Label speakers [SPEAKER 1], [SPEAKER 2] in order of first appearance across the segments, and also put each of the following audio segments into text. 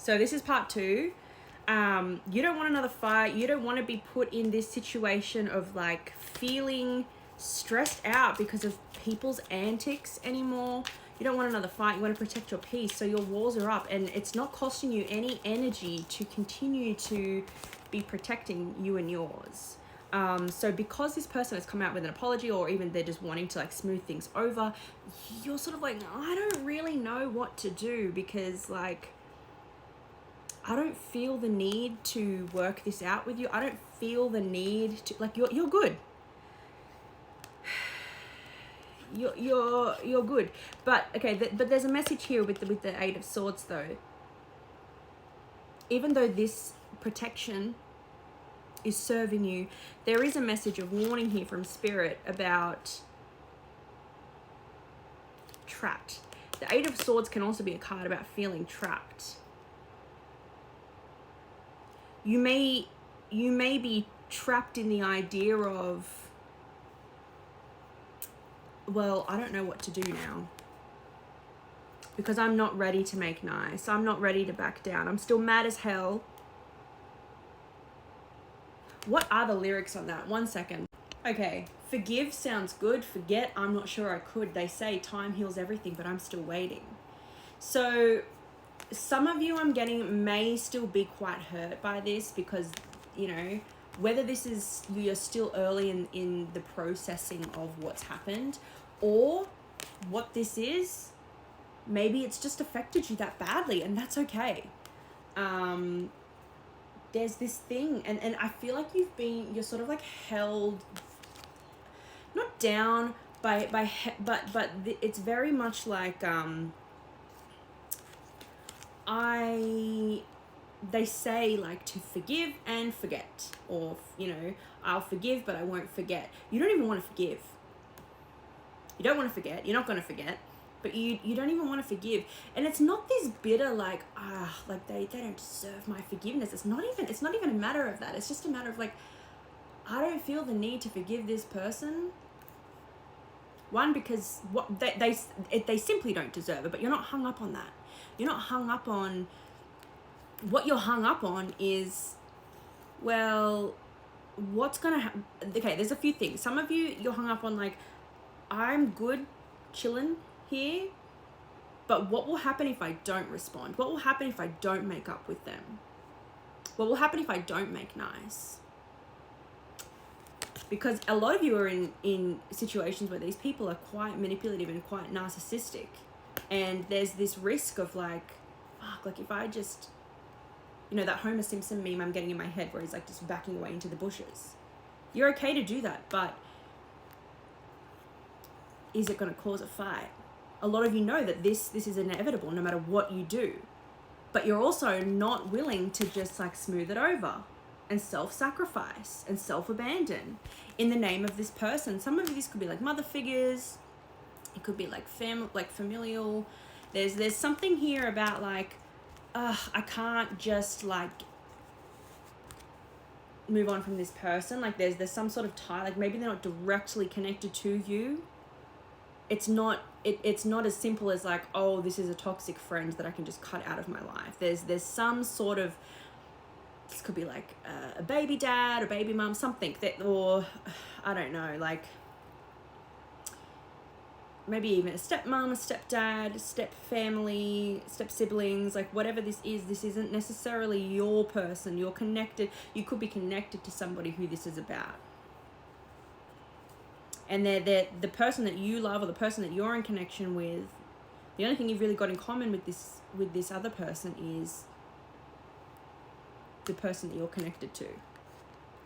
[SPEAKER 1] So this is part 2. You don't want another fight. You don't want to be put in this situation of like feeling stressed out because of people's antics anymore. You don't want another fight. You want to protect your peace. So your walls are up, and it's not costing you any energy to continue to be protecting you and yours. So because this person has come out with an apology, or even they're just wanting to like smooth things over, you're sort of like, I don't really know what to do, because like, I don't feel the need to work this out with you. I don't feel the need to, like, you're good. You're good. But okay, but there's a message here with the Eight of Swords though. Even though this protection is serving you, there is a message of warning here from Spirit about trapped. The Eight of Swords can also be a card about feeling trapped. You may be trapped in the idea of, well, I don't know what to do now, because I'm not ready to make nice. I'm not ready to back down. I'm still mad as hell. What are the lyrics on that? 1 second. Okay, forgive sounds good. Forget, I'm not sure I could. They say time heals everything, but I'm still waiting. So some of you, I'm getting, may still be quite hurt by this, because, you know, whether this is, you're still early in the processing of what's happened, or what this is, maybe it's just affected you that badly, and that's okay. There's this thing, and I feel like you're sort of like held, not down but it's very much like, they say like to forgive and forget, or, you know, I'll forgive but I won't forget. You don't even want to forgive. You don't want to forget. You're not going to forget, but you don't even want to forgive. And it's not this bitter like, like they don't deserve my forgiveness. It's not even a matter of that. It's just a matter of like, I don't feel the need to forgive this person. One, because what they simply don't deserve it, but you're not hung up on that. You're not hung up on, what you're hung up on is, well, what's going to happen? Okay, there's a few things. Some of you, you're hung up on like, I'm good chilling here, but what will happen if I don't respond? What will happen if I don't make up with them? What will happen if I don't make nice? Because a lot of you are in situations where these people are quite manipulative and quite narcissistic. And there's this risk of like, fuck, like if I just, you know, that Homer Simpson meme I'm getting in my head where he's like just backing away into the bushes. You're okay to do that, but is it going to cause a fight? A lot of you know that this is inevitable no matter what you do. But you're also not willing to just like smooth it over and self-sacrifice and self-abandon in the name of this person. Some of these could be like mother figures. It could be like familial. There's something here about like, I can't just like move on from this person. Like there's some sort of tie, like maybe they're not directly connected to you. It's not as simple as like, oh, this is a toxic friend that I can just cut out of my life. There's some sort of, this could be like a baby dad or baby mom, something that, or I don't know, like maybe even a stepmom, a stepdad, step family, step siblings, like whatever this isn't necessarily your person. You're connected. You could be connected to somebody who this is about. And they're the person that you love, or the person that you're in connection with. The only thing you've really got in common with this other person is the person that you're connected to.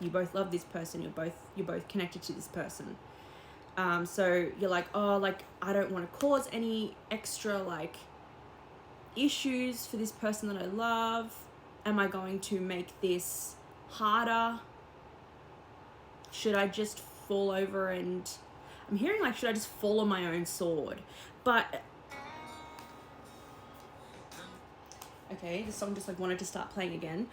[SPEAKER 1] You both love this person. You're both connected to this person. So you're like, oh, like I don't want to cause any extra like issues for this person that I love. Am I going to make this harder? Should I just fall over and, I'm hearing like, should I just fall on my own sword? But okay, the song just like wanted to start playing again.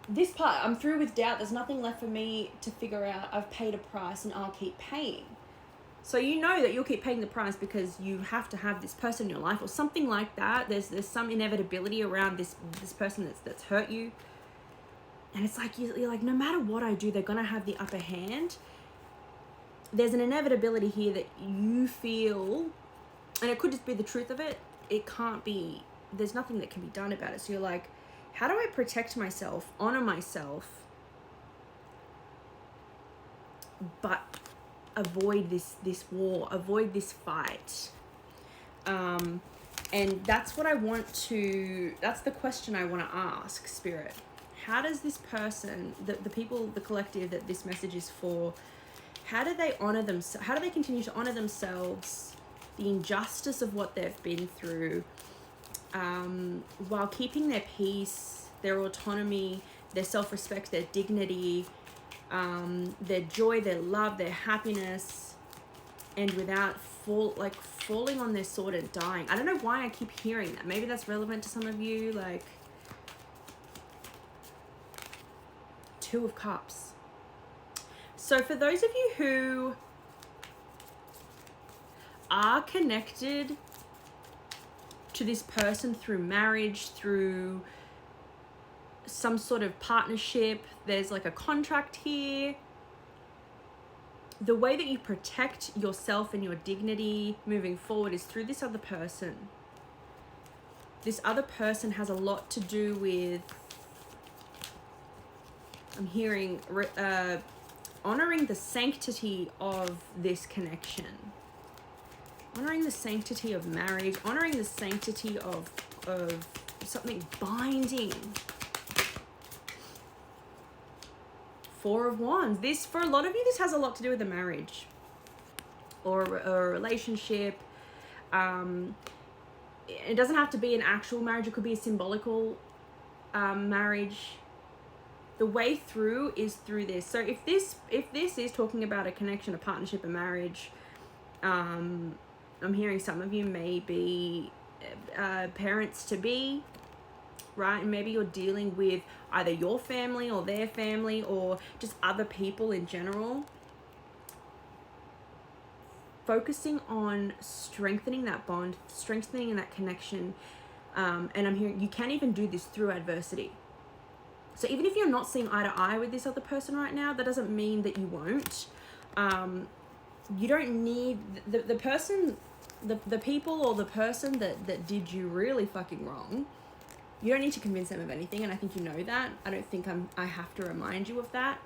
[SPEAKER 1] This part, I'm through with doubt. There's nothing left for me to figure out. I've paid a price and I'll keep paying. So you know that you'll keep paying the price because you have to have this person in your life or something like that. There's some inevitability around this person that's hurt you. And it's like, you're like, no matter what I do, they're going to have the upper hand. There's an inevitability here that you feel, and it could just be the truth of it. It can't be, there's nothing that can be done about it. So you're like, how do I protect myself, honor myself, but avoid this war, avoid this fight? And that's what I want to, that's the question I want to ask, Spirit. How does this person, the people, the collective that this message is for, how do they honor themselves? How do they continue to honor themselves, the injustice of what they've been through, while keeping their peace, their autonomy, their self-respect, their dignity, their joy, their love, their happiness, and without falling on their sword and dying? I don't know why I keep hearing that. Maybe that's relevant to some of you, like Two of Cups. So for those of you who are connected to this person through marriage, through some sort of partnership, there's like a contract here. The way that you protect yourself and your dignity moving forward is through this other person. This other person has a lot to do with, I'm hearing, honoring the sanctity of this connection. Honoring the sanctity of marriage, honoring the sanctity of something binding. Four of Wands. This, for a lot of you, this has a lot to do with a marriage or a relationship. It doesn't have to be an actual marriage. It could be a symbolical marriage. The way through is through this. So if this is talking about a connection, a partnership, a marriage, I'm hearing some of you may be parents to be, right? And maybe you're dealing with either your family or their family or just other people in general. Focusing on strengthening that bond, strengthening that connection. And I'm hearing you can even do this through adversity. So even if you're not seeing eye to eye with this other person right now, that doesn't mean that you won't. You don't need the person, the people or the person that did you really fucking wrong. You don't need to convince them of anything, and I think you know that. I don't think I have to remind you of that.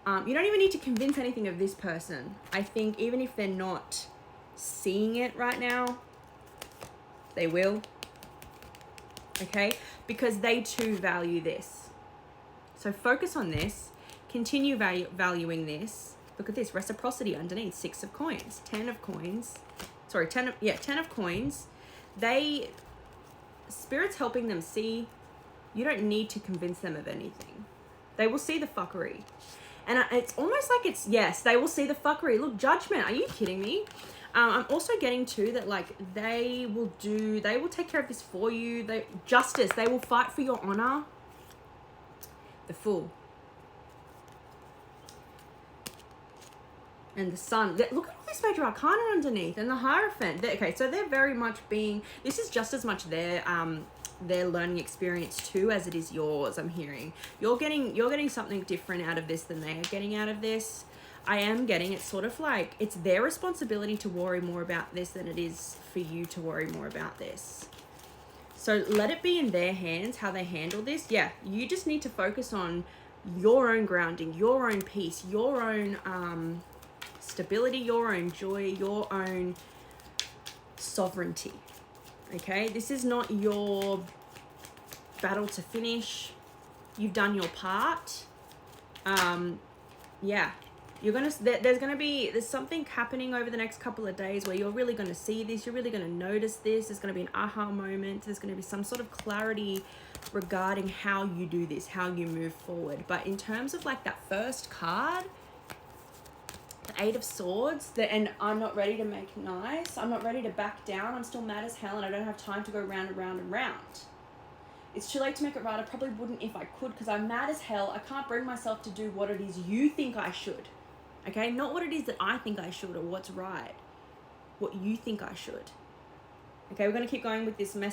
[SPEAKER 1] You don't even need to convince anything of this person. I think even if they're not seeing it right now, they will. Okay? Because they too value this. So focus on this. Continue valuing this. Look at this. Reciprocity underneath. 6 of coins. 10 of coins. Sorry, 10 of coins. Spirit's helping them see you don't need to convince them of anything. They will see the fuckery. And it's almost like it's, yes, they will see the fuckery. Look, judgment. Are you kidding me? I'm also getting too that like they will take care of this for you. Justice. They will fight for your honor. The Fool. And the Sun. Look at all this major arcana underneath. And the Hierophant. Okay, so they're very much being, this is just as much their learning experience too as it is yours, I'm hearing. You're getting something different out of this than they are getting out of this. I am getting it's sort of like it's their responsibility to worry more about this than it is for you to worry more about this. So let it be in their hands how they handle this. Yeah, you just need to focus on your own grounding, your own peace, your own stability, your own joy, your own sovereignty. Okay, this is not your battle to finish. You've done your part. Yeah, there's something happening over the next couple of days where you're really going to see this. You're really going to notice this. There's going to be an aha moment. There's going to be some sort of clarity regarding how you do this, how you move forward. But in terms of like that first card, the 8 of Swords, and I'm not ready to make nice. I'm not ready to back down. I'm still mad as hell and I don't have time to go round and round and round. It's too late to make it right. I probably wouldn't if I could because I'm mad as hell. I can't bring myself to do what it is you think I should. Okay, not what it is that I think I should or what's right. What you think I should. Okay, we're going to keep going with this message.